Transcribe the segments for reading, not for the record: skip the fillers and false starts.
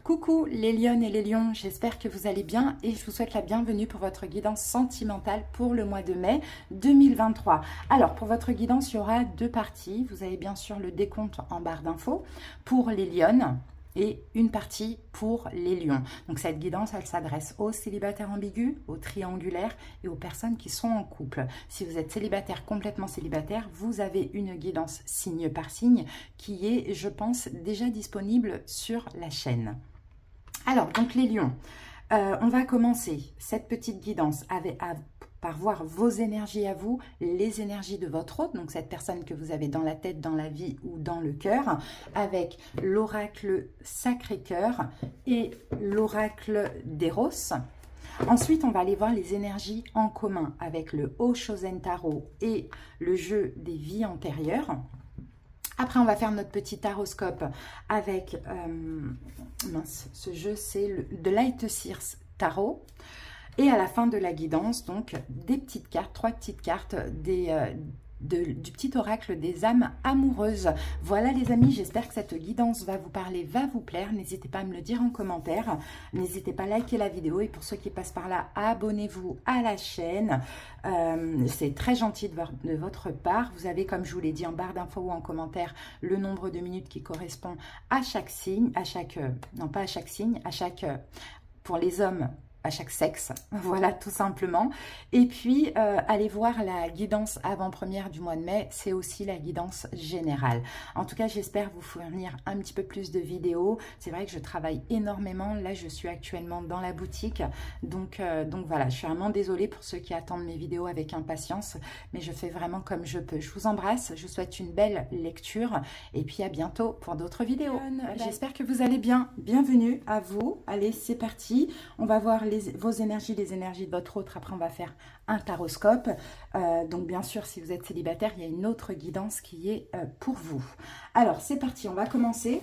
Coucou les lionnes et les lions, j'espère que vous allez bien et je vous souhaite la bienvenue pour votre guidance sentimentale pour le mois de mai 2023. Alors pour votre guidance, il y aura deux parties. Vous avez bien sûr le décompte en barre d'infos pour les lionnes et une partie pour les lions. Donc cette guidance, elle s'adresse aux célibataires ambigus, aux triangulaires et aux personnes qui sont en couple. Si vous êtes célibataire, complètement célibataire, vous avez une guidance signe par signe qui est, je pense, déjà disponible sur la chaîne. Alors, donc les lions, on va commencer cette petite guidance par voir vos énergies à vous, les énergies de votre hôte, donc cette personne que vous avez dans la tête, dans la vie ou dans le cœur, avec l'oracle Sacré-Cœur et l'oracle d'Eros. Ensuite, on va aller voir les énergies en commun avec le Oshozen Tarot et le jeu des vies antérieures. Après, on va faire notre petit taroscope avec, ce jeu, c'est The Light Seers Tarot. Et à la fin de la guidance, donc, des petites cartes, 3 petites cartes du petit oracle des âmes amoureuses. Voilà les amis, j'espère que cette guidance va vous parler, va vous plaire. N'hésitez pas à me le dire en commentaire. N'hésitez pas à liker la vidéo et pour ceux qui passent par là, abonnez-vous à la chaîne. C'est très gentil de votre part. Vous avez, comme je vous l'ai dit en barre d'infos ou en commentaire, le nombre de minutes qui correspond à chaque signe, non pas à chaque signe, pour les hommes, à chaque sexe, voilà tout simplement. Et puis, allez voir la guidance avant-première du mois de mai, c'est aussi la guidance générale. En tout cas, j'espère vous fournir un petit peu plus de vidéos. C'est vrai que je travaille énormément. Là, je suis actuellement dans la boutique. Donc voilà, je suis vraiment désolée pour ceux qui attendent mes vidéos avec impatience, mais je fais vraiment comme je peux. Je vous embrasse, je vous souhaite une belle lecture et puis à bientôt pour d'autres vidéos. J'espère que vous allez bien. Bienvenue à vous. Allez, c'est parti. On va voir vos énergies, les énergies de votre autre. Après, on va faire un taroscope. Donc, bien sûr, si vous êtes célibataire, il y a une autre guidance qui est pour vous. Alors, c'est parti. On va commencer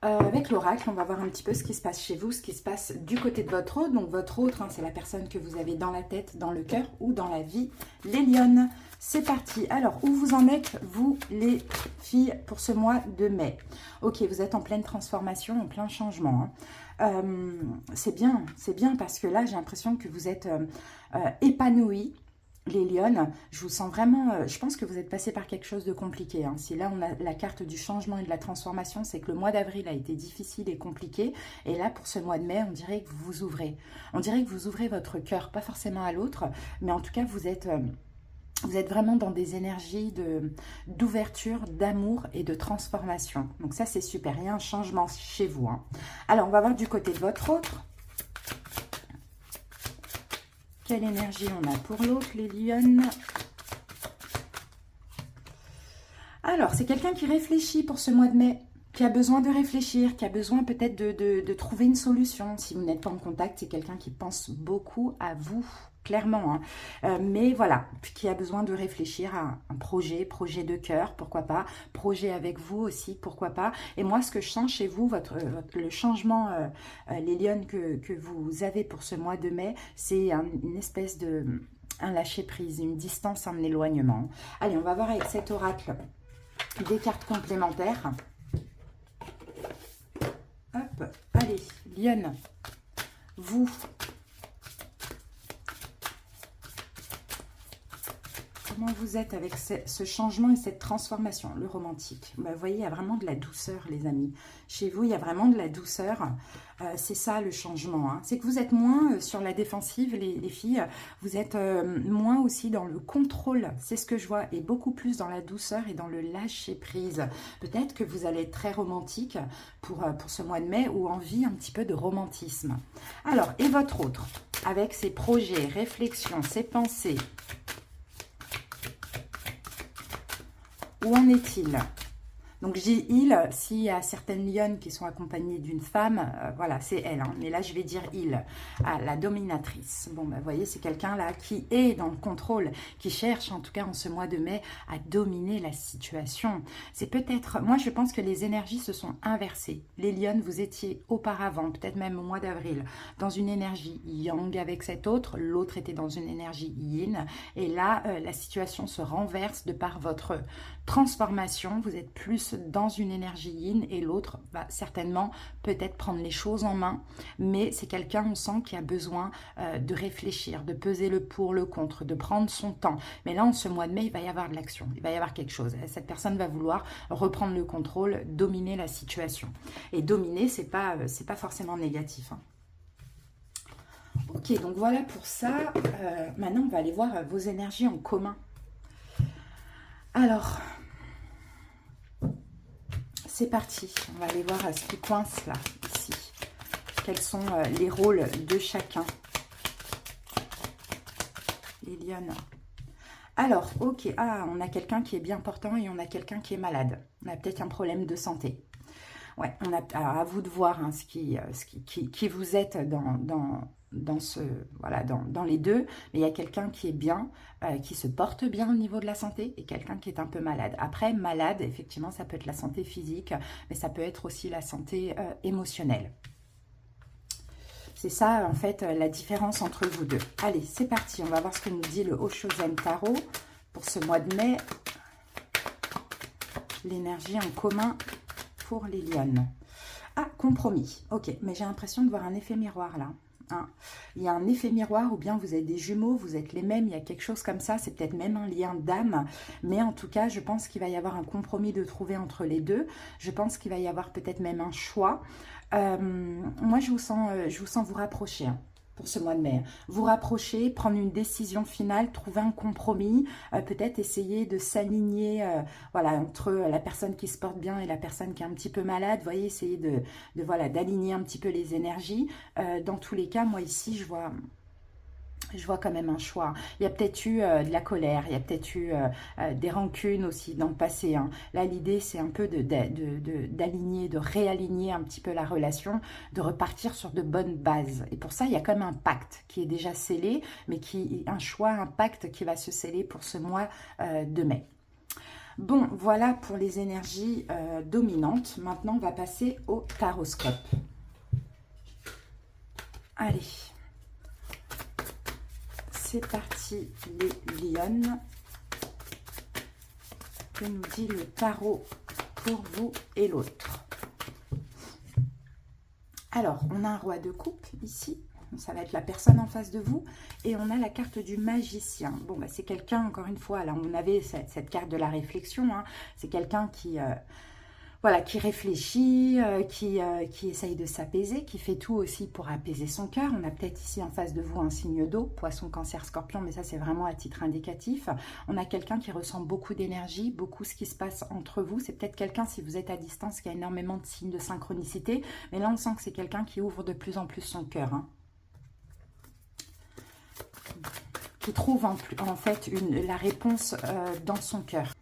avec l'oracle. On va voir un petit peu ce qui se passe chez vous, ce qui se passe du côté de votre autre. Donc, votre autre, c'est la personne que vous avez dans la tête, dans le cœur ou dans la vie. Les lionnes, c'est parti. Alors, où vous en êtes, vous, les filles, pour ce mois de mai? Ok, vous êtes en pleine transformation, en plein changement, hein. C'est bien parce que là, j'ai l'impression que vous êtes épanouies, les lionnes. Je vous sens vraiment, je pense que vous êtes passé par quelque chose de compliqué, hein. Si là, on a la carte du changement et de la transformation, c'est que le mois d'avril a été difficile et compliqué. Et là, pour ce mois de mai, on dirait que vous vous ouvrez. On dirait que vous ouvrez votre cœur, pas forcément à l'autre, mais en tout cas, vous êtes vraiment dans des énergies d'ouverture, d'amour et de transformation. Donc ça, c'est super. Il y a un changement chez vous, hein. Alors, on va voir du côté de votre autre. Quelle énergie on a pour l'autre, les lionnes? Alors, c'est quelqu'un qui réfléchit pour ce mois de mai, qui a besoin de réfléchir, qui a besoin peut-être de trouver une solution. Si vous n'êtes pas en contact, c'est quelqu'un qui pense beaucoup à vous, clairement, hein. Mais voilà, qui a besoin de réfléchir à un projet de cœur, pourquoi pas, projet avec vous aussi, pourquoi pas. Et moi, ce que je sens chez vous, le changement, les lionnes que vous avez pour ce mois de mai, c'est une espèce un lâcher-prise, une distance, un éloignement. Allez, on va voir avec cet oracle des cartes complémentaires. Hop, allez, lionne, vous... Comment vous êtes avec ce changement et cette transformation, le romantique? Vous voyez, il y a vraiment de la douceur, les amis. Chez vous, il y a vraiment de la douceur. C'est ça, le changement, hein. C'est que vous êtes moins sur la défensive, les filles. Vous êtes moins aussi dans le contrôle. C'est ce que je vois. Et beaucoup plus dans la douceur et dans le lâcher-prise. Peut-être que vous allez être très romantique pour ce mois de mai ou envie un petit peu de romantisme. Alors, et votre autre? Avec ses projets, réflexions, ses pensées... Où en est-il? Donc, je dis « il », s'il y a certaines lionnes qui sont accompagnées d'une femme, voilà, c'est elle, hein. Mais là, je vais dire « il », la dominatrice. Bon, vous voyez, c'est quelqu'un là qui est dans le contrôle, qui cherche, en tout cas en ce mois de mai, à dominer la situation. C'est peut-être, moi, je pense que les énergies se sont inversées. Les lionnes, vous étiez auparavant, peut-être même au mois d'avril, dans une énergie yang avec cet autre, l'autre était dans une énergie yin, et là, la situation se renverse de par votre transformation. Vous êtes plus plus dans une énergie yin et l'autre va certainement peut-être prendre les choses en main, mais c'est quelqu'un, on sent, qui a besoin de réfléchir, de peser le pour, le contre, de prendre son temps. Mais là, en ce mois de mai, il va y avoir de l'action, il va y avoir quelque chose. Cette personne va vouloir reprendre le contrôle, dominer la situation. Et dominer, c'est pas forcément négatif, hein. Ok, donc voilà pour ça. Maintenant, on va aller voir vos énergies en commun. Alors, c'est parti. On va aller voir ce qui coince là, ici. Quels sont les rôles de chacun. Les lionnes. Alors, ok. Ah, on a quelqu'un qui est bien portant et on a quelqu'un qui est malade. On a peut-être un problème de santé. Ouais, on a à vous de voir hein, qui vous êtes dans les deux, mais il y a quelqu'un qui est bien, qui se porte bien au niveau de la santé et quelqu'un qui est un peu malade. Après, malade, effectivement, ça peut être la santé physique, mais ça peut être aussi la santé émotionnelle. C'est ça, en fait, la différence entre vous deux. Allez, c'est parti. On va voir ce que nous dit le Oshozen Tarot pour ce mois de mai. L'énergie en commun pour les lionnes. Ah, compromis. Ok, mais j'ai l'impression de voir un effet miroir là. Hein. Il y a un effet miroir ou bien vous êtes des jumeaux, vous êtes les mêmes, il y a quelque chose comme ça, c'est peut-être même un lien d'âme, mais en tout cas, je pense qu'il va y avoir un compromis de trouver entre les deux. Je pense qu'il va y avoir peut-être même un choix. Moi, je vous sens vous rapprocher. Hein. Pour ce mois de mai. Vous rapprocher, prendre une décision finale, trouver un compromis, peut-être essayer de s'aligner voilà, entre la personne qui se porte bien et la personne qui est un petit peu malade. Vous voyez, essayer d'aligner un petit peu les énergies. Dans tous les cas, moi ici, je vois quand même un choix. Il y a peut-être eu de la colère, il y a peut-être eu des rancunes aussi dans le passé. Hein. Là, l'idée, c'est un peu d'aligner, de réaligner un petit peu la relation, de repartir sur de bonnes bases. Et pour ça, il y a quand même un pacte qui est déjà scellé, mais un choix, un pacte qui va se sceller pour ce mois de mai. Bon, voilà pour les énergies dominantes. Maintenant, on va passer au taroscope. Allez. C'est parti, les lionnes. Que nous dit le tarot pour vous et l'autre? Alors, on a un roi de coupe ici. Ça va être la personne en face de vous. Et on a la carte du magicien. Bon, bah, c'est quelqu'un, encore une fois, là, on avait cette carte de la réflexion. Hein. C'est quelqu'un qui... voilà, qui réfléchit, qui essaye de s'apaiser, qui fait tout aussi pour apaiser son cœur. On a peut-être ici en face de vous un signe d'eau, poisson, cancer, scorpion, mais ça c'est vraiment à titre indicatif. On a quelqu'un qui ressent beaucoup d'énergie, beaucoup ce qui se passe entre vous. C'est peut-être quelqu'un, si vous êtes à distance, qui a énormément de signes de synchronicité. Mais là, on sent que c'est quelqu'un qui ouvre de plus en plus son cœur. Hein. Qui trouve en fait la réponse dans son cœur.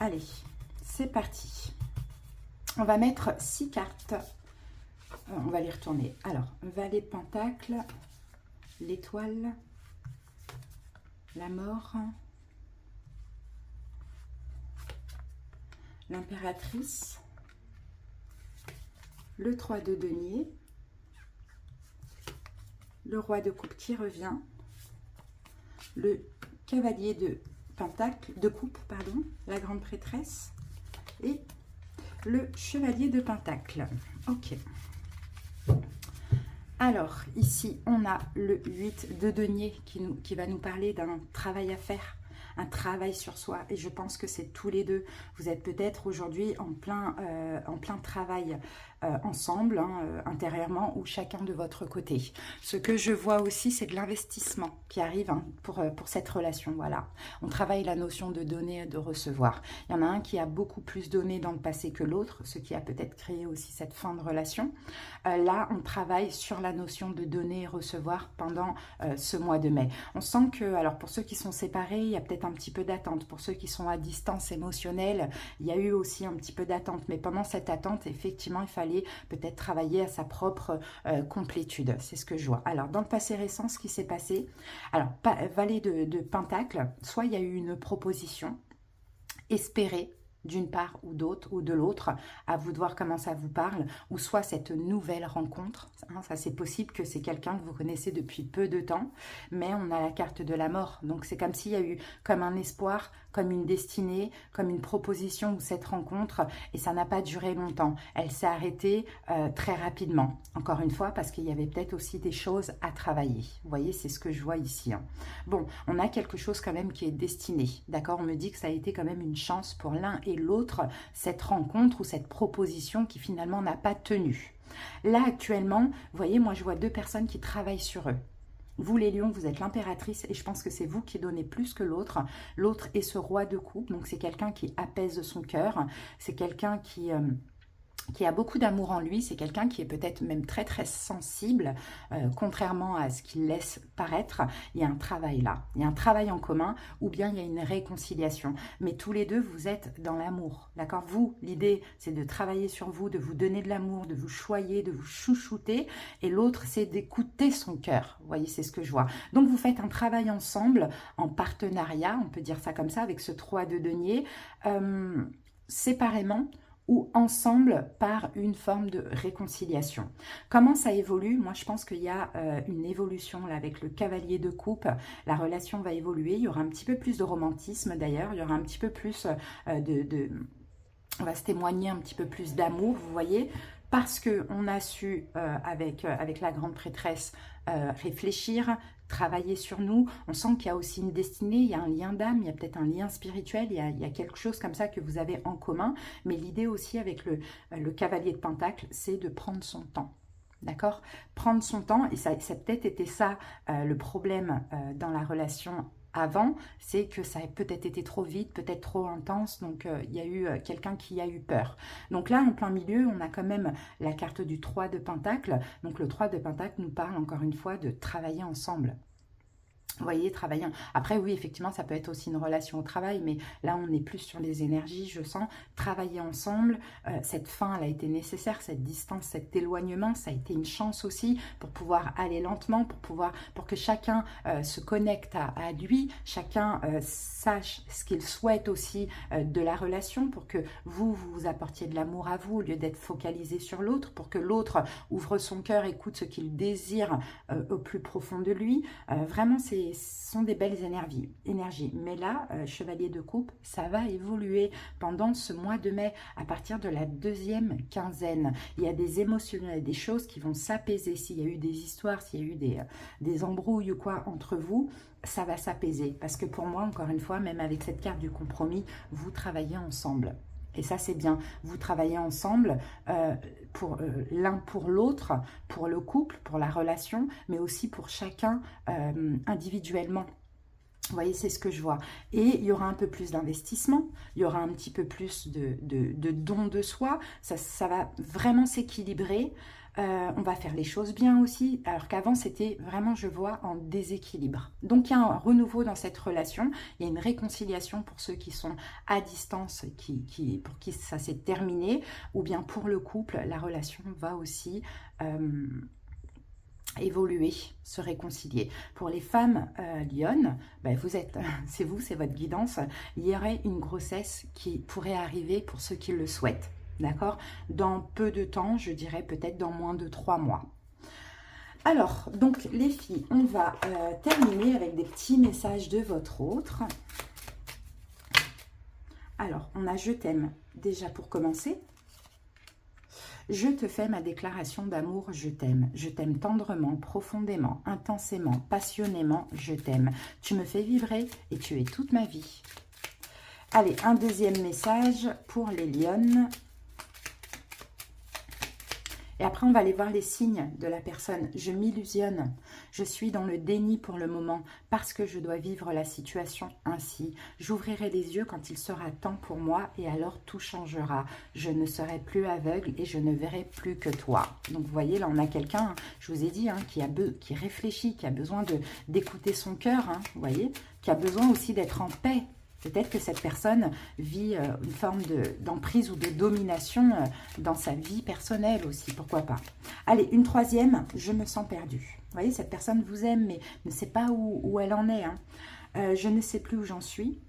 Allez, c'est parti. On va mettre 6 cartes. On va les retourner. Alors, Valet de Pentacle, l'étoile, la mort, l'impératrice, le 3 de denier, le roi de coupe qui revient, le cavalier de pentacle, de coupe, pardon, la grande prêtresse et le chevalier de pentacle. Ok. Alors, ici, on a le 8 de denier qui va nous parler d'un travail à faire, un travail sur soi. Et je pense que c'est tous les deux. Vous êtes peut-être aujourd'hui en plein travail ensemble, hein, intérieurement, ou chacun de votre côté. Ce que je vois aussi, c'est de l'investissement qui arrive hein, pour cette relation. Voilà. On travaille la notion de donner et de recevoir. Il y en a un qui a beaucoup plus donné dans le passé que l'autre, ce qui a peut-être créé aussi cette fin de relation. Là, on travaille sur la notion de donner et recevoir pendant ce mois de mai. On sent que, alors pour ceux qui sont séparés, il y a peut-être un petit peu d'attente. Pour ceux qui sont à distance émotionnelle, il y a eu aussi un petit peu d'attente. Mais pendant cette attente, effectivement, il fallait peut-être travailler à sa propre complétude. C'est ce que je vois. Alors, dans le passé récent, ce qui s'est passé, alors, Valet de Pentacle, soit il y a eu une proposition espérée, d'une part ou d'autre, ou de l'autre, à vous de voir comment ça vous parle, ou soit cette nouvelle rencontre, hein, ça c'est possible que c'est quelqu'un que vous connaissez depuis peu de temps, mais on a la carte de la mort, donc c'est comme s'il y a eu comme un espoir, comme une destinée, comme une proposition ou cette rencontre, et ça n'a pas duré longtemps, elle s'est arrêtée très rapidement, encore une fois, parce qu'il y avait peut-être aussi des choses à travailler, vous voyez, c'est ce que je vois ici, hein. Bon, on a quelque chose quand même qui est destiné, d'accord, on me dit que ça a été quand même une chance pour l'un et l'autre, cette rencontre ou cette proposition qui finalement n'a pas tenu. Là actuellement, vous voyez, moi je vois deux personnes qui travaillent sur eux. Vous les lions, vous êtes l'impératrice et je pense que c'est vous qui donnez plus que l'autre. L'autre est ce roi de coupe, donc c'est quelqu'un qui apaise son cœur, c'est quelqu'un qui a beaucoup d'amour en lui, c'est quelqu'un qui est peut-être même très très sensible, contrairement à ce qu'il laisse paraître. Il y a un travail là, il y a un travail en commun, ou bien il y a une réconciliation. Mais tous les deux, vous êtes dans l'amour, d'accord? Vous, l'idée, c'est de travailler sur vous, de vous donner de l'amour, de vous choyer, de vous chouchouter, et l'autre, c'est d'écouter son cœur. Vous voyez, c'est ce que je vois. Donc, vous faites un travail ensemble, en partenariat, on peut dire ça comme ça, avec ce 3 de denier, séparément, ou ensemble par une forme de réconciliation. Comment ça évolue? Moi, je pense qu'il y a une évolution là avec le cavalier de coupe. La relation va évoluer. Il y aura un petit peu plus de romantisme d'ailleurs. Il y aura un petit peu plus on va se témoigner un petit peu plus d'amour, vous voyez, parce qu'on a su, avec la grande prêtresse, réfléchir, travailler sur nous. On sent qu'il y a aussi une destinée, il y a un lien d'âme, il y a peut-être un lien spirituel, il y a quelque chose comme ça que vous avez en commun. Mais l'idée aussi avec le cavalier de Pentacle, c'est de prendre son temps. D'accord? Prendre son temps, et ça a peut-être été ça le problème dans la relation avant, c'est que ça a peut-être été trop vite, peut-être trop intense, donc il y a eu quelqu'un qui a eu peur. Donc là, en plein milieu, on a quand même la carte du 3 de Pentacle. Donc le 3 de Pentacle nous parle encore une fois de travailler ensemble. Vous voyez, travailler. Après, oui, effectivement, ça peut être aussi une relation au travail, mais là, on est plus sur les énergies, je sens. Travailler ensemble, cette fin, elle a été nécessaire, cette distance, cet éloignement, ça a été une chance aussi pour pouvoir aller lentement, pour que chacun se connecte à lui, chacun sache ce qu'il souhaite aussi de la relation, pour que vous apportiez de l'amour à vous, au lieu d'être focalisé sur l'autre, pour que l'autre ouvre son cœur, écoute ce qu'il désire au plus profond de lui. Vraiment, ce sont des belles énergies. Mais là, chevalier de coupe, ça va évoluer pendant ce mois de mai, à partir de la deuxième quinzaine. Il y a des émotions, des choses qui vont s'apaiser. S'il y a eu des histoires, s'il y a eu des embrouilles ou quoi entre vous, ça va s'apaiser. Parce que pour moi, encore une fois, même avec cette carte du compromis, vous travaillez ensemble. Et ça, c'est bien. Vous travaillez ensemble l'un pour l'autre, pour le couple, pour la relation, mais aussi pour chacun individuellement. Vous voyez, c'est ce que je vois. Et il y aura un peu plus d'investissement, il y aura un petit peu plus de don de soi. Ça va vraiment s'équilibrer. On va faire les choses bien aussi, alors qu'avant c'était vraiment, je vois, en déséquilibre. Donc il y a un renouveau dans cette relation, il y a une réconciliation pour ceux qui sont à distance, pour qui ça s'est terminé, ou bien pour le couple, la relation va aussi évoluer, se réconcilier. Pour les femmes lionnes, ben c'est votre guidance, il y aurait une grossesse qui pourrait arriver pour ceux qui le souhaitent. D'accord? Dans peu de temps, je dirais peut-être dans moins de 3 mois. Alors, donc les filles, on va terminer avec des petits messages de votre autre. Alors, on a « Je t'aime » déjà pour commencer. Je te fais ma déclaration d'amour, je t'aime. Je t'aime tendrement, profondément, intensément, passionnément, je t'aime. Tu me fais vibrer et tu es toute ma vie. Allez, un deuxième message pour les lionnes. Et après, on va aller voir les signes de la personne. Je m'illusionne. Je suis dans le déni pour le moment parce que je dois vivre la situation ainsi. J'ouvrirai les yeux quand il sera temps pour moi et alors tout changera. Je ne serai plus aveugle et je ne verrai plus que toi. Donc, vous voyez, là, on a quelqu'un, je vous ai dit, hein, qui réfléchit, qui a besoin d'écouter son cœur, hein, vous voyez, qui a besoin aussi d'être en paix. Peut-être que cette personne vit une forme d'emprise ou de domination dans sa vie personnelle aussi, pourquoi pas. Allez, une troisième, je me sens perdue. Vous voyez, cette personne vous aime, mais ne sait pas où elle en est. Hein. Je ne sais plus où j'en suis.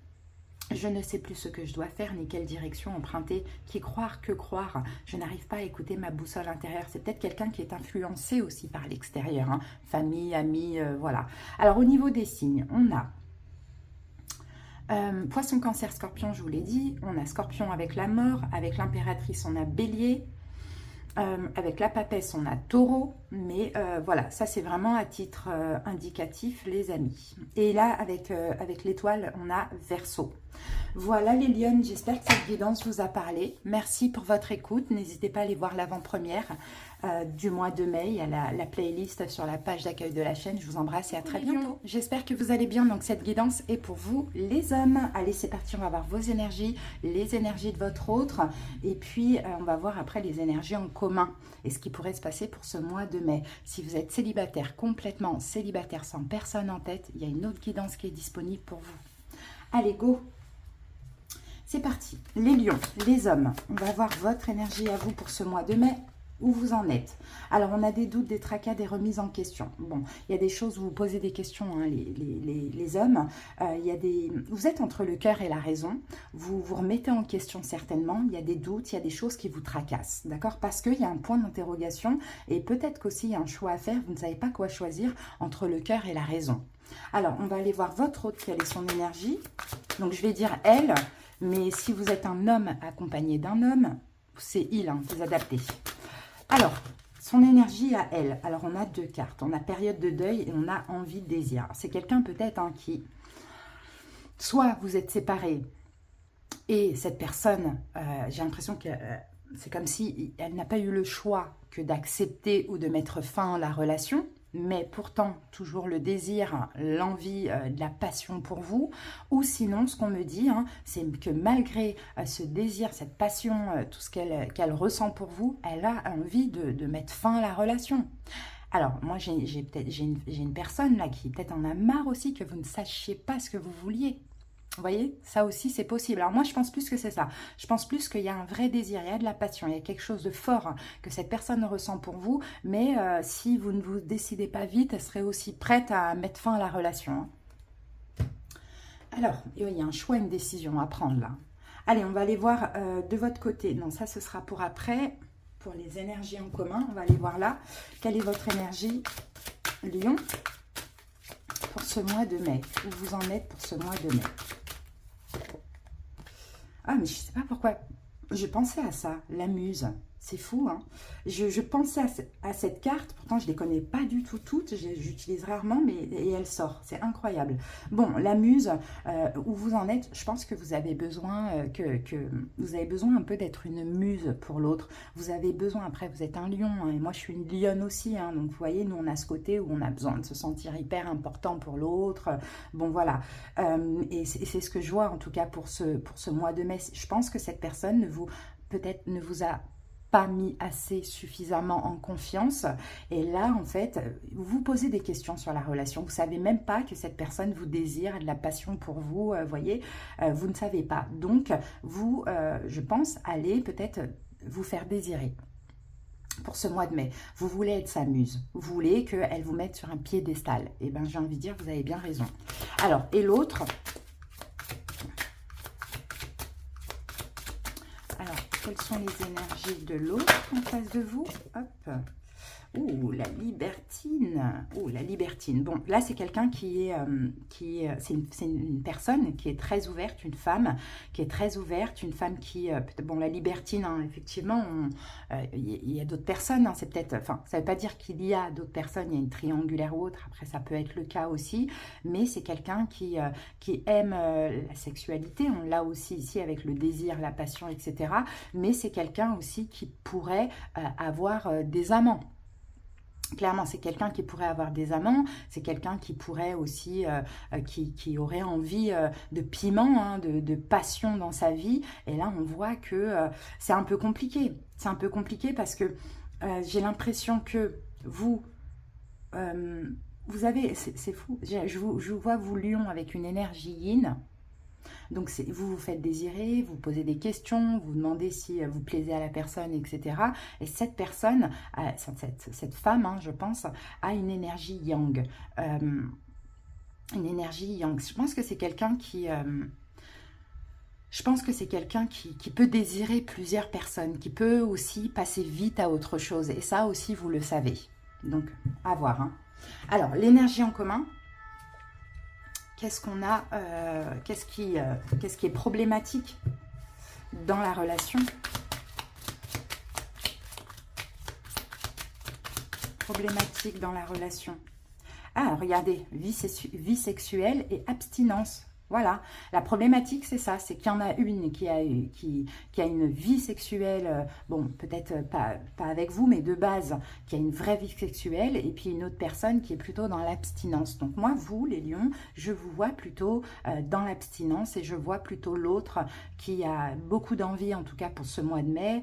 Je ne sais plus ce que je dois faire, ni quelle direction emprunter. Qui croire, que croire. Je n'arrive pas à écouter ma boussole intérieure. C'est peut-être quelqu'un qui est influencé aussi par l'extérieur. Hein. Famille, amis, voilà. Alors, au niveau des signes, on a Poisson, Cancer, Scorpion, je vous l'ai dit. On a Scorpion avec la mort. Avec l'impératrice, on a Bélier. Avec la papesse, on a Taureau, mais voilà, ça c'est vraiment à titre indicatif, les amis. Et là, avec l'étoile, on a Verseau. Voilà les lionnes, j'espère que cette guidance vous a parlé. Merci pour votre écoute. N'hésitez pas à aller voir l'avant-première du mois de mai. Il y a la playlist sur la page d'accueil de la chaîne. Je vous embrasse et à très bientôt. J'espère que vous allez bien. Donc cette guidance est pour vous les hommes. Allez, c'est parti, on va voir vos énergies, les énergies de votre autre. Et puis, on va voir après les énergies en commun et ce qui pourrait se passer pour ce mois de mai. Si vous êtes célibataire, complètement célibataire, sans personne en tête, il y a une autre guidance qui est disponible pour vous. Allez, go! C'est parti, les lions, les hommes, on va voir votre énergie à vous pour ce mois de mai, où vous en êtes. Alors, on a des doutes, des tracas, des remises en question. Bon, il y a des choses où vous posez des questions, hein, les hommes. Vous êtes entre le cœur et la raison. Vous vous remettez en question certainement. Il y a des doutes, il y a des choses qui vous tracassent, d'accord? Parce qu'il y a un point d'interrogation et peut-être qu'aussi il y a un choix à faire. Vous ne savez pas quoi choisir entre le cœur et la raison. Alors, on va aller voir votre autre, quelle est son énergie. Donc, je vais dire elle. Mais si vous êtes un homme accompagné d'un homme, c'est il, hein, vous adaptez. Alors, son énergie à elle. Alors, on a deux cartes. On a période de deuil et on a envie de désir. C'est quelqu'un peut-être hein, qui, soit vous êtes séparés et cette personne, j'ai l'impression que c'est comme si elle n'a pas eu le choix que d'accepter ou de mettre fin à la relation. Mais pourtant, toujours le désir, l'envie, de la passion pour vous. Ou sinon, ce qu'on me dit, hein, c'est que malgré ce désir, cette passion, tout ce qu'elle ressent pour vous, elle a envie de mettre fin à la relation. Alors, moi, j'ai une personne là qui peut-être en a marre aussi que vous ne sachiez pas ce que vous vouliez. Vous voyez, ça aussi, c'est possible. Alors moi, je pense plus que c'est ça. Je pense plus qu'il y a un vrai désir, il y a de la passion, il y a quelque chose de fort hein, que cette personne ressent pour vous. Mais si vous ne vous décidez pas vite, elle serait aussi prête à mettre fin à la relation. Hein. Alors, il y a un choix, une décision à prendre là. Allez, on va aller voir de votre côté. Non, ça, ce sera pour après. Pour les énergies en commun, on va aller voir là. Quelle est votre énergie, Lion, pour ce mois de mai? Où vous en êtes pour ce mois de mai? Ah, mais je ne sais pas pourquoi. Je pensais à ça, la muse. C'est fou, hein. Je pensais à cette carte, pourtant je ne les connais pas du tout toutes, j'utilise rarement, mais et elle sort, c'est incroyable. Bon, la muse, où vous en êtes, je pense que vous avez besoin vous avez besoin un peu d'être une muse pour l'autre. Vous avez besoin, après vous êtes un lion, hein, et moi je suis une lionne aussi, hein, donc vous voyez, nous on a ce côté où on a besoin de se sentir hyper important pour l'autre. Bon voilà, et c'est ce que je vois en tout cas pour ce mois de mai. Je pense que cette personne peut-être ne vous a pas mis assez suffisamment en confiance et là en fait vous vous posez des questions sur la relation, vous savez même pas que cette personne vous désire, a de la passion pour vous, voyez, vous ne savez pas, donc vous je pense allez peut-être vous faire désirer pour ce mois de mai. Vous voulez être sa muse, vous voulez qu'elle vous mette sur un piédestal, et bien j'ai envie de dire vous avez bien raison. Alors et l'autre, quelles sont les énergies de l'autre en face de vous? Hop. Oh, la libertine. Oh, la libertine. Bon, là, c'est quelqu'un c'est une personne qui est très ouverte, une femme qui est très ouverte, une femme qui, bon, la libertine, hein, effectivement, il y a d'autres personnes, hein, c'est peut-être, enfin, ça ne veut pas dire qu'il y a d'autres personnes, il y a une triangulaire ou autre, après, ça peut être le cas aussi, mais c'est quelqu'un qui aime la sexualité, on l'a aussi ici avec le désir, la passion, etc., mais c'est quelqu'un aussi qui pourrait avoir des amants. Clairement, c'est quelqu'un qui pourrait avoir des amants, c'est quelqu'un qui pourrait aussi, qui aurait envie de piment, hein, de passion dans sa vie. Et là, on voit que c'est un peu compliqué. C'est un peu compliqué parce que j'ai l'impression que vous avez, c'est fou, je vous vois vous lion avec une énergie yin. Donc, vous vous faites désirer, vous posez des questions, vous demandez si vous plaisez à la personne, etc. Et cette personne, cette femme, hein, je pense, a une énergie yang. Une énergie yang. Je pense que c'est quelqu'un qui Je pense que c'est quelqu'un qui peut désirer plusieurs personnes, qui peut aussi passer vite à autre chose. Et ça aussi, vous le savez. Donc, à voir. Hein. Alors, l'énergie en commun. Qu'est-ce qu'on a qu'est-ce qui est problématique dans la relation? Problématique dans la relation. Ah, regardez, vie sexuelle et abstinence. Voilà, la problématique c'est ça, c'est qu'il y en a une qui a une vie sexuelle, bon peut-être pas avec vous, mais de base, qui a une vraie vie sexuelle, et puis une autre personne qui est plutôt dans l'abstinence. Donc moi, vous les lions, je vous vois plutôt dans l'abstinence, et je vois plutôt l'autre qui a beaucoup d'envie, en tout cas pour ce mois de mai,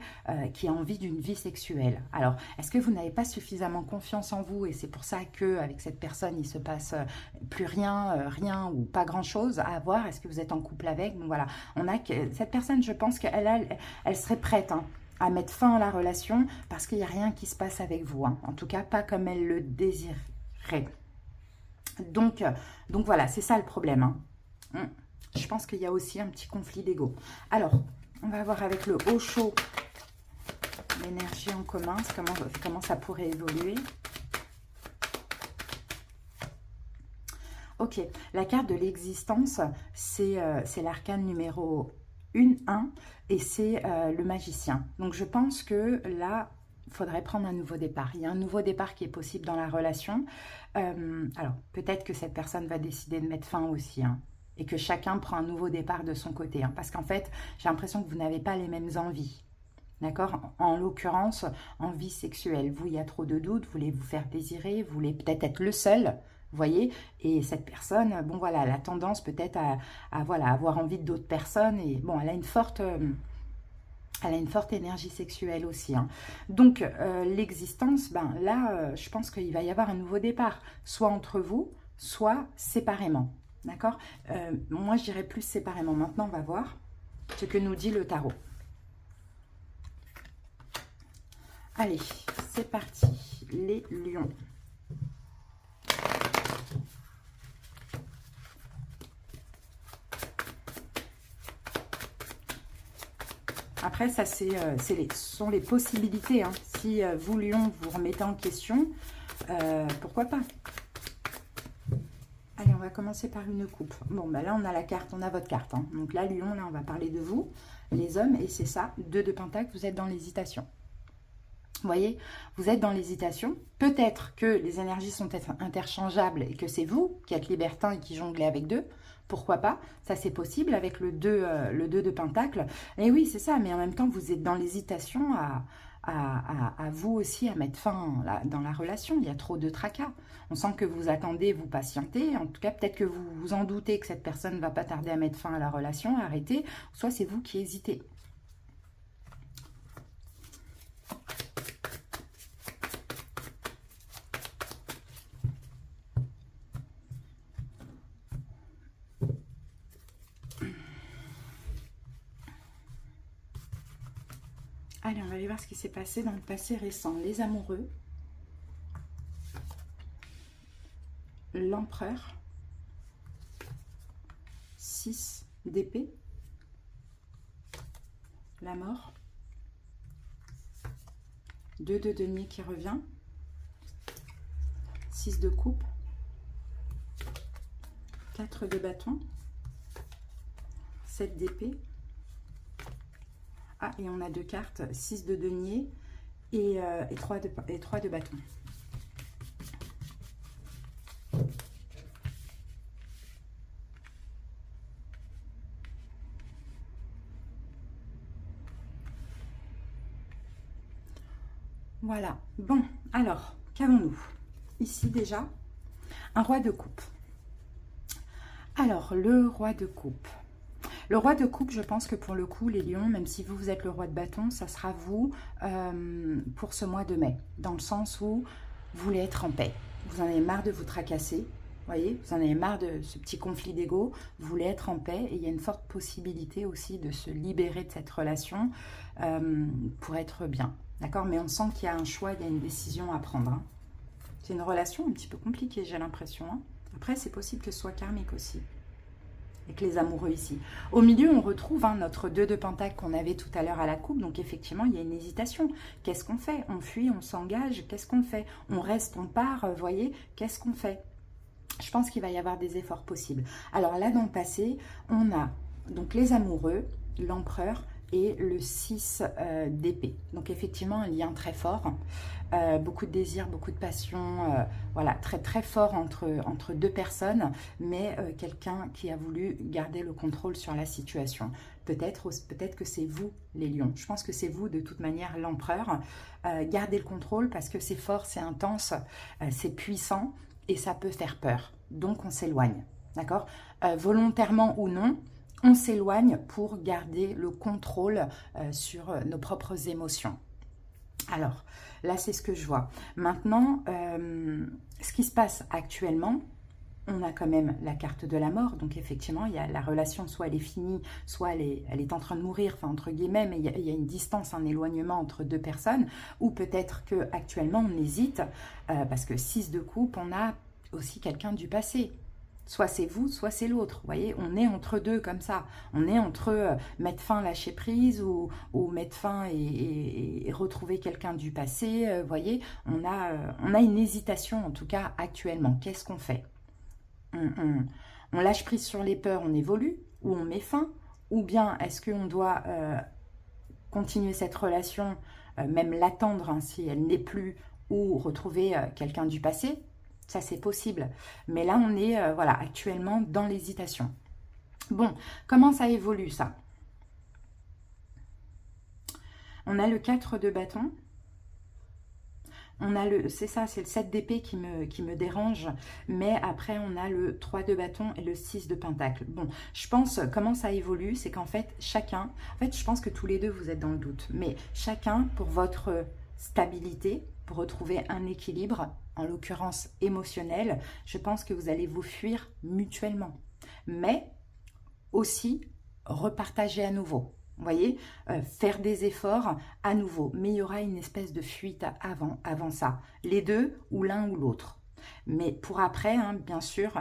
qui a envie d'une vie sexuelle. Alors, est-ce que vous n'avez pas suffisamment confiance en vous, et c'est pour ça qu'avec cette personne, il se passe plus rien, rien ou pas grand-chose à voir? Est-ce que vous êtes en couple avec? Donc voilà, on a que cette personne, je pense elle serait prête hein, à mettre fin à la relation parce qu'il n'y a rien qui se passe avec vous. Hein. En tout cas, pas comme elle le désirerait. Donc voilà, c'est ça le problème. Hein. Je pense qu'il y a aussi un petit conflit d'ego. Alors, on va voir avec le haut chaud l'énergie en commun, comment ça pourrait évoluer. Ok, la carte de l'existence, c'est l'arcane numéro 1 et c'est le magicien. Donc je pense que là, il faudrait prendre un nouveau départ. Il y a un nouveau départ qui est possible dans la relation. Alors, peut-être que cette personne va décider de mettre fin aussi, hein, et que chacun prend un nouveau départ de son côté. Hein, parce qu'en fait, j'ai l'impression que vous n'avez pas les mêmes envies. D'accord? En l'occurrence, envie sexuelle. Vous, il y a trop de doutes, vous voulez vous faire désirer, vous voulez peut-être être le seul. Vous voyez, et cette personne, bon voilà, elle a tendance peut-être à voilà, avoir envie d'autres personnes, et bon, elle a une forte énergie sexuelle aussi. Hein. Donc, l'existence, ben là, je pense qu'il va y avoir un nouveau départ, soit entre vous, soit séparément. D'accord? Moi, je dirais plus séparément. Maintenant, on va voir ce que nous dit le tarot. Allez, c'est parti, les lions. Après, ça, ce sont les possibilités. Hein. Si vous, lion, vous remettez en question, pourquoi pas? Allez, on va commencer par une coupe. Bon, ben là, on a la carte, on a votre carte. Hein. Donc là, lion, là, on va parler de vous, les hommes, et c'est ça, 2 de pentacle, vous êtes dans l'hésitation. Vous voyez, vous êtes dans l'hésitation. Peut-être que les énergies sont interchangeables et que c'est vous qui êtes libertin et qui jonglez avec 2. Pourquoi pas? Ça, c'est possible avec le 2 de pentacle. Et oui, c'est ça. Mais en même temps, vous êtes dans l'hésitation à vous aussi à mettre fin dans la relation. Il y a trop de tracas. On sent que vous attendez, vous patientez. En tout cas, peut-être que vous vous en doutez que cette personne ne va pas tarder à mettre fin à la relation, à arrêter. Soit c'est vous qui hésitez. Allez, on va aller voir ce qui s'est passé dans le passé récent. Les amoureux, l'empereur, 6 d'épée, la mort, 2 de denier qui revient, 6 de coupe, 4 de bâton, 7 d'épée. Ah, et on a 2 cartes, 6 de denier et 3 de bâton. Voilà. Bon, alors, qu'avons-nous? Ici déjà, un roi de coupe. Alors, le roi de coupe. Le roi de coupe, je pense que pour le coup, les lions, même si vous êtes le roi de bâton, ça sera vous pour ce mois de mai. Dans le sens où vous voulez être en paix. Vous en avez marre de vous tracasser. Vous voyez, vous en avez marre de ce petit conflit d'ego. Vous voulez être en paix. Et il y a une forte possibilité aussi de se libérer de cette relation pour être bien. D'accord? Mais on sent qu'il y a un choix, il y a une décision à prendre. Hein. C'est une relation un petit peu compliquée, j'ai l'impression. Hein. Après, c'est possible que ce soit karmique aussi. avec les amoureux ici. Au milieu, on retrouve notre 2 de Pentacle qu'on avait tout à l'heure à la coupe. Donc, effectivement, il y a une hésitation. Qu'est-ce qu'on fait? On fuit, on s'engage. Qu'est-ce qu'on fait? On reste, on part. Vous voyez? Qu'est-ce qu'on fait? Je pense qu'il va y avoir des efforts possibles. Alors là, dans le passé, on a donc les amoureux, l'empereur et le 6 d'épée. Donc, effectivement, un lien très fort. Beaucoup de désir, beaucoup de passion, voilà, très très fort entre deux personnes, mais quelqu'un qui a voulu garder le contrôle sur la situation. Peut-être que c'est vous, les lions. Je pense que c'est vous, de toute manière, l'empereur. Gardez le contrôle parce que c'est fort, c'est intense, c'est puissant et ça peut faire peur. Donc, on s'éloigne, d'accord? Volontairement ou non, on s'éloigne pour garder le contrôle sur nos propres émotions. Alors, là, c'est ce que je vois. Maintenant, ce qui se passe actuellement, on a quand même la carte de la mort. Donc, effectivement, il y a la relation, soit elle est finie, soit elle est en train de mourir, enfin, entre guillemets, mais il y a une distance, un éloignement entre deux personnes. Ou peut-être qu'actuellement, on hésite, parce que 6 de coupe, on a aussi quelqu'un du passé. Soit c'est vous, soit c'est l'autre. Vous voyez, on est entre deux comme ça. On est entre mettre fin, lâcher prise ou mettre fin et retrouver quelqu'un du passé. Vous voyez, on a une hésitation en tout cas actuellement. Qu'est-ce qu'on fait? On lâche prise sur les peurs, on évolue ou on met fin? Ou bien est-ce qu'on doit continuer cette relation, même l'attendre hein, si elle n'est plus, ou retrouver quelqu'un du passé? Ça, c'est possible. Mais là, on est voilà, actuellement dans l'hésitation. Bon, comment ça évolue, ça? On a le 4 de bâton. On a c'est ça, c'est le 7 d'épée qui me dérange. Mais après, on a le 3 de bâton et le 6 de pentacle. Bon, je pense, comment ça évolue, c'est qu'en fait, chacun... En fait, je pense que tous les deux, vous êtes dans le doute. Mais chacun, pour votre stabilité, pour retrouver un équilibre, en l'occurrence émotionnel, je pense que vous allez vous fuir mutuellement. Mais aussi repartager à nouveau. Vous voyez, faire des efforts à nouveau. Mais il y aura une espèce de fuite avant ça. Les deux ou l'un ou l'autre. Mais pour après, hein, bien sûr,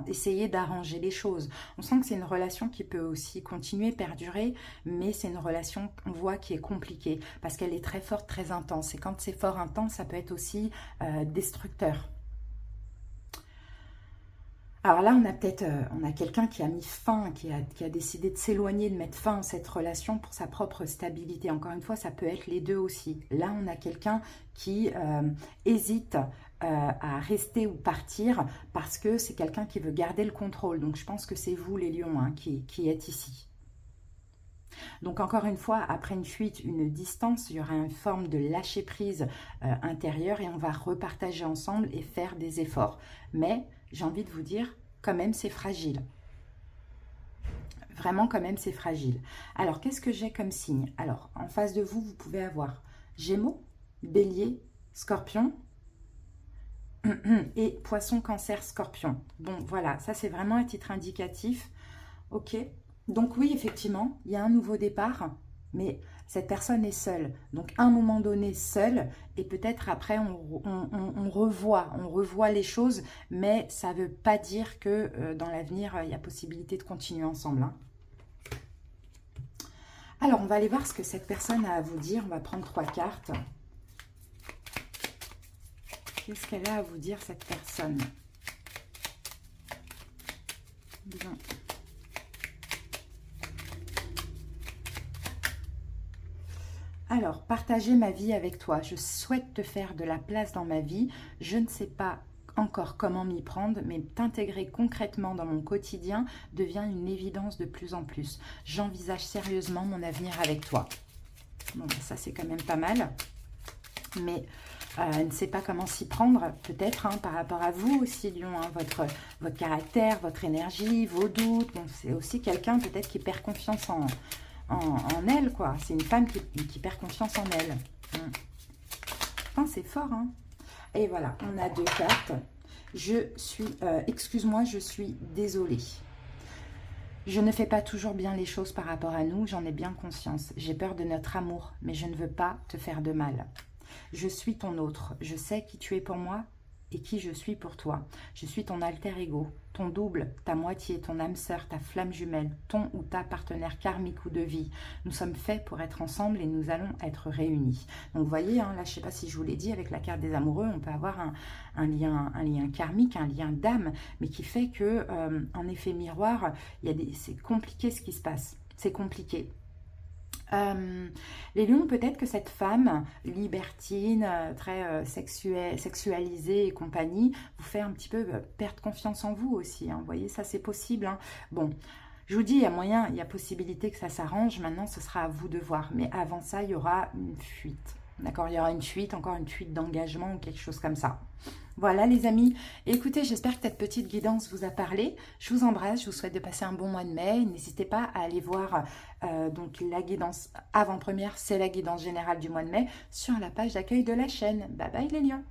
essayer d'arranger les choses. On sent que c'est une relation qui peut aussi continuer, perdurer, mais c'est une relation, on voit, qui est compliquée parce qu'elle est très forte, très intense. Et quand c'est fort, intense, ça peut être aussi destructeur. Alors là, on a quelqu'un qui a mis fin, qui a décidé de s'éloigner, de mettre fin à cette relation pour sa propre stabilité. Encore une fois, ça peut être les deux aussi. Là, on a quelqu'un qui hésite à rester ou partir parce que c'est quelqu'un qui veut garder le contrôle. Donc, je pense que c'est vous, les lions, hein, qui êtes ici. Donc, encore une fois, après une fuite, une distance, il y aura une forme de lâcher-prise intérieure et on va repartager ensemble et faire des efforts. Mais j'ai envie de vous dire, quand même, c'est fragile. Vraiment, quand même, c'est fragile. Alors, qu'est-ce que j'ai comme signe? Alors, en face de vous, vous pouvez avoir Gémeaux, Bélier, Scorpion et Poisson, Cancer, Scorpion. Bon, voilà, ça, c'est vraiment un titre indicatif. Ok. Donc, oui, effectivement, il y a un nouveau départ, mais cette personne est seule. Donc, à un moment donné, seule, et peut-être après, on revoit les choses, mais ça ne veut pas dire que dans l'avenir, il y a possibilité de continuer ensemble. Hein. Alors, on va aller voir ce que cette personne a à vous dire. On va prendre 3 cartes. Qu'est-ce qu'elle a à vous dire, cette personne? Bien. Alors, partager ma vie avec toi. Je souhaite te faire de la place dans ma vie. Je ne sais pas encore comment m'y prendre, mais t'intégrer concrètement dans mon quotidien devient une évidence de plus en plus. J'envisage sérieusement mon avenir avec toi. Bon, ça c'est quand même pas mal. Mais ne sait pas comment s'y prendre, peut-être hein, par rapport à vous aussi, Lion, hein, votre caractère, votre énergie, vos doutes. Bon, c'est aussi quelqu'un peut-être qui perd confiance en elle, quoi. C'est une femme qui perd confiance en elle. Enfin, c'est fort, hein. Et voilà, on a 2 cartes. Excuse-moi, je suis désolée. Je ne fais pas toujours bien les choses par rapport à nous, j'en ai bien conscience. J'ai peur de notre amour, mais je ne veux pas te faire de mal. Je suis ton autre, je sais qui tu es pour moi et qui je suis pour toi. Je suis ton alter ego, ton double, ta moitié, ton âme sœur, ta flamme jumelle, ton ou ta partenaire karmique ou de vie. Nous sommes faits pour être ensemble et nous allons être réunis. Donc vous voyez, hein, là je ne sais pas si je vous l'ai dit, avec la carte des amoureux, on peut avoir un lien karmique, un lien d'âme, mais qui fait que en effet miroir, c'est compliqué ce qui se passe. C'est compliqué. Les lions, peut-être que cette femme libertine, très sexualisée et compagnie, vous fait un petit peu perdre confiance en vous aussi. Hein. Vous voyez, ça c'est possible. Hein. Bon, je vous dis, il y a moyen, il y a possibilité que ça s'arrange. Maintenant, ce sera à vous de voir. Mais avant ça, il y aura une fuite. D'accord, il y aura une fuite, encore une fuite d'engagement ou quelque chose comme ça. Voilà les amis, écoutez, j'espère que cette petite guidance vous a parlé. Je vous embrasse, je vous souhaite de passer un bon mois de mai. N'hésitez pas à aller voir donc la guidance avant-première, c'est la guidance générale du mois de mai sur la page d'accueil de la chaîne. Bye bye les lions.